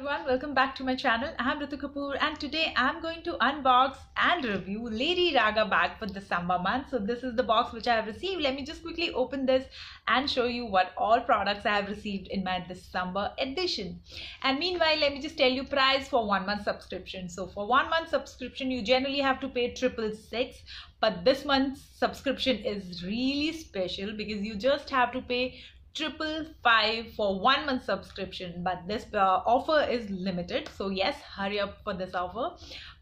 everyone, welcome back to my channel. I'm Ritu Kapoor and today I'm going to unbox and review Lady Raga bag for December month. So this is the box which I have received. Let me just quickly open this and show you what all products I have received in my December edition. And meanwhile, let me just tell you price for 1 month subscription. So for 1 month subscription, you generally have to pay 666, but this month's subscription is really special because you just have to pay 555 for 1 month subscription, but this offer is limited, so yes, hurry up for this offer.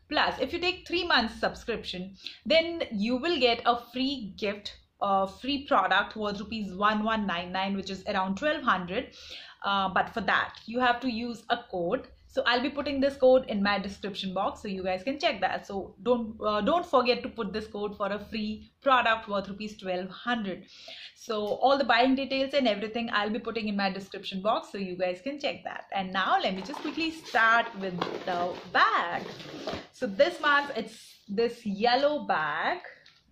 Plus, if you take 3 months subscription, then you will get a free gift, a free product worth rupees 1199, which is around 1200. But for that you have to use a code. So I'll be putting this code in my description box so you guys can check that. So don't forget to put this code for a free product worth rupees 1200. So all the buying details and everything I'll be putting in my description box so you guys can check that. And now let me just quickly start with the bag. So this month it's this yellow bag.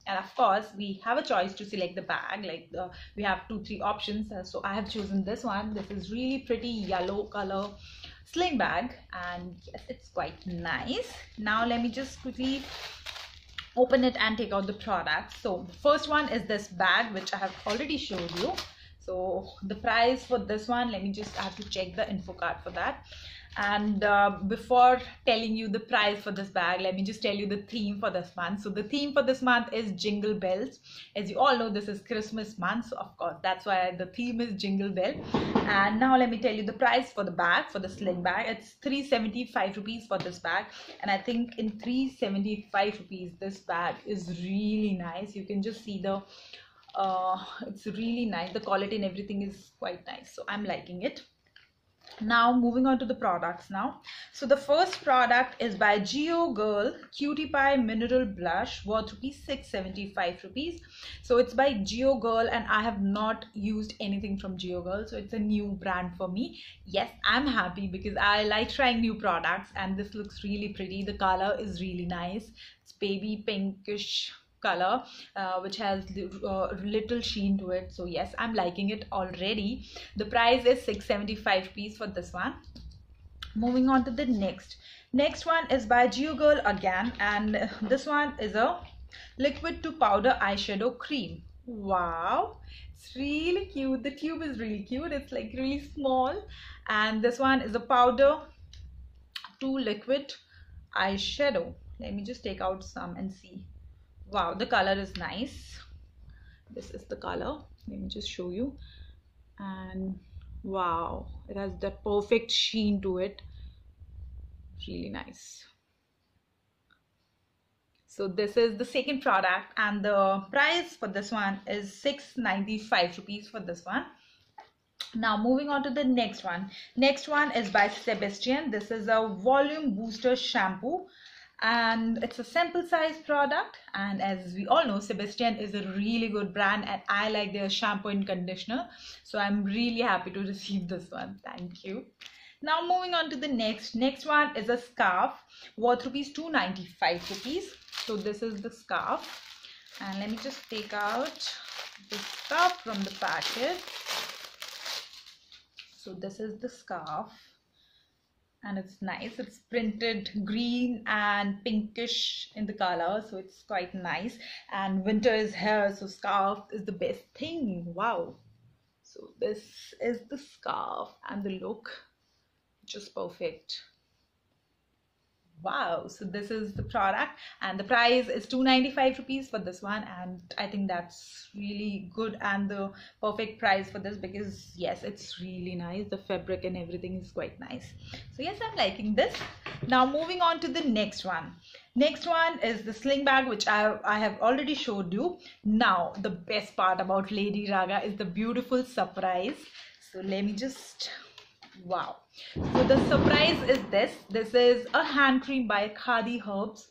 And of course, we have a choice to select the bag. We have 2-3 options. So I have chosen this one. This is really pretty yellow color sling bag, and yes, it's quite nice. Now let me just quickly open it and take out the product. So the first one is this bag, which I have already showed you. So the price for this one, I have to check the info card for that. And before telling you the price for this bag, let me just tell you the theme for this month. So the theme for this month is Jingle Bells. As you all know, this is Christmas month, so of course that's why the theme is Jingle Bell. And now let me tell you the price for the bag, for the sling bag. It's 375 rupees for this bag, and I think in 375 rupees this bag is really nice. You can just see the it's really nice. The quality and everything is quite nice, so I'm liking it. Now moving on to the products now. So the first product is by Geo Girl Cutie Pie Mineral Blush worth 675 rupees. So it's by Geo Girl and I have not used anything from Geo Girl, so it's a new brand for me. Yes, I'm happy because I like trying new products, and this looks really pretty. The color is really nice. It's baby pinkish color, which has little sheen to it. So yes, I'm liking it already. The price is 675 rupees for this one. Moving on to the next one is by Geo Girl again, and this one is a liquid to powder eyeshadow cream. Wow, it's really cute. The tube is really cute. It's like really small, and this one is a powder to liquid eyeshadow. Let me just take out some and see. Wow, the color is nice. This is the color. Let me just show you. And wow, it has that perfect sheen to it. Really nice. So this is the second product, and the price for this one is 695 rupees for this one. Now moving on to the next one. Next one is by Sebastian. This is a volume booster shampoo, and it's a sample size product. And as we all know, Sebastian is a really good brand and I like their shampoo and conditioner, so I'm really happy to receive this one. Thank you. Now moving on to the next one is a scarf worth 295 rupees. So this is the scarf, and let me just take out the scarf from the packet. So this is the scarf, and it's nice. It's printed green and pinkish in the color, so it's quite nice. And winter is here, so scarf is the best thing. Wow. So this is the scarf and the look, just perfect. Wow, so this is the product, and the price is 295 rupees for this one, and I think that's really good and the perfect price for this because yes, it's really nice. The fabric and everything is quite nice, so yes, I'm liking this. Now moving on to the next one. Next one is the sling bag, which I have already showed you. Now the best part about Lady Raga is the beautiful surprise. So let me just, wow. So the surprise is this is a hand cream by Khadi Herbs,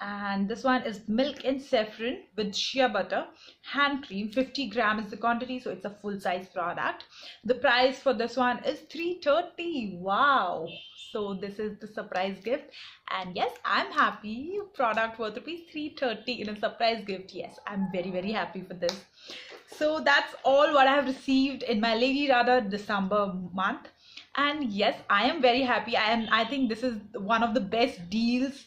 and this one is milk and saffron with shea butter hand cream. 50 grams is the quantity, so it's a full size product. The price for this one is 330. Wow, so this is the surprise gift, and yes, I'm happy. Product worth rupees 330 in a surprise gift. Yes, I'm very happy for this. So that's all what I have received in my Lady Raga December month. And yes, I am very happy, and I think this is one of the best deals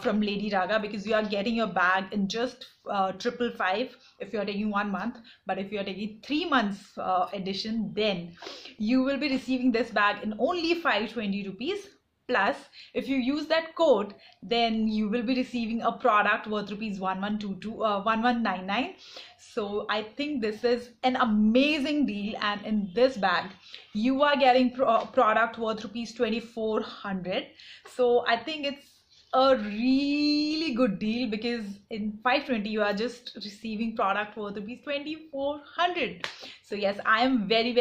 from Lady Raga, because you are getting your bag in just 555 if you are taking 1 month. But if you are taking 3 months edition, then you will be receiving this bag in only 520 rupees. Plus, if you use that code, then you will be receiving a product worth rupees 1199. So I think this is an amazing deal, and in this bag you are getting product worth rupees 2400. So I think it's a really good deal, because in 520 you are just receiving product worth rupees 2400. So yes, I am very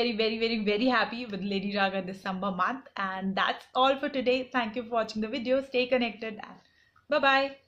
happy with Lady Raga December month. And that's all for today. Thank you for watching the video. Stay connected, and bye bye.